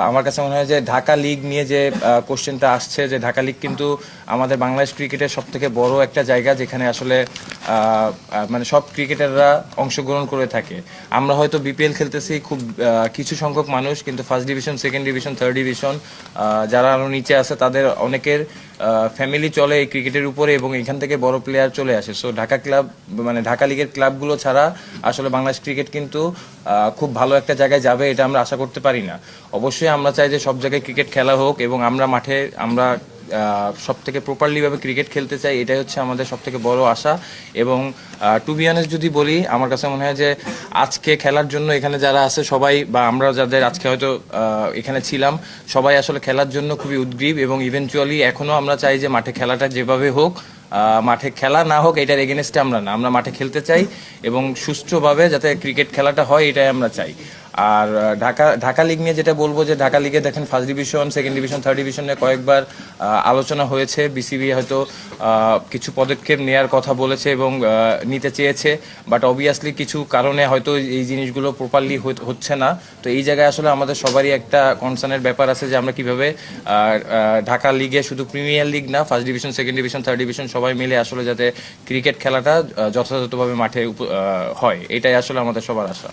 আমার কাছে মনে হয় যে ঢাকা লিগ নিয়ে যে কোশ্চেনটা আসছে, যে ঢাকা লিগ কিন্তু আমাদের বাংলাদেশ ক্রিকেটের সব থেকে বড় একটা জায়গা, যেখানে আসলে মানে সব ক্রিকেটাররা অংশগ্রহণ করে থাকে। আমরা হয়তো বিপিএল খেলতেছি খুব কিছু সংখ্যক মানুষ, কিন্তু first division, second division, third division যারা আরো নিচে আছে তাদের অনেকের ফ্যামিলি চলে এই ক্রিকেটের উপরে, এবং এখান থেকে বড় প্লেয়ার চলে আসে। সো ঢাকা ক্লাব মানে ঢাকা লিগের ক্লাবগুলো ছাড়া আসলে বাংলাদেশ ক্রিকেট কিন্তু খুব ভালো একটা জায়গায় যাবে, এটা আমরা আশা করতে পারি না। অবশ্যই আমরা চাই যে সব জায়গায় ক্রিকেট খেলা হোক, এবং আমরা মাঠে আমরা সব থেকে প্রপারলি ভাবে ক্রিকেট খেলতে চাই, এটাই হচ্ছে আমাদের সব থেকে বড় আশা। এবং টু বি অনেস্ট যদি বলি, আমার কাছে মনে হয় যে আজকে খেলার জন্য এখানে যারা আছে সবাই, বা আমরা যাদের আজকে হয়তো এখানে ছিলাম, সবাই আসলে খেলার জন্য খুবই উদ্গ্রীব, এবং ইভেনচুয়ালি এখনো আমরা চাই যে মাঠে খেলাটা যেভাবে হোক, মাঠে খেলা না হোক এটার এগেনস্টে আমরা না, আমরা মাঠে খেলতে চাই, এবং সুষ্ঠুভাবে যাতে ক্রিকেট খেলাটা হয় এটাই আমরা চাই। আর ঢাকা লিগ নিয়ে যেটা বলবো, যে ঢাকা লিগে দেখেন first division, second division, third ডিভিশনে কয়েকবার আলোচনা হয়েছে। বিসিবি হয়তো কিছু পদক্ষেপ নেওয়ার কথা বলেছে এবং নিতে চেয়েছে, বাট অবভিয়াসলি কিছু কারণে হয়তো এই জিনিসগুলো প্রপারলি হচ্ছে না। তো এই জায়গায় আসলে আমাদের সবারই একটা কনসার্নের ব্যাপার আছে, যে আমরা কিভাবে ঢাকা লিগে শুধু প্রিমিয়ার লিগ না, first division, second division, third division সবাই মিলে আসলে যাতে ক্রিকেট খেলাটা যথাযথভাবে মাঠে হয়, এটাই আসলে আমাদের সবার আশা।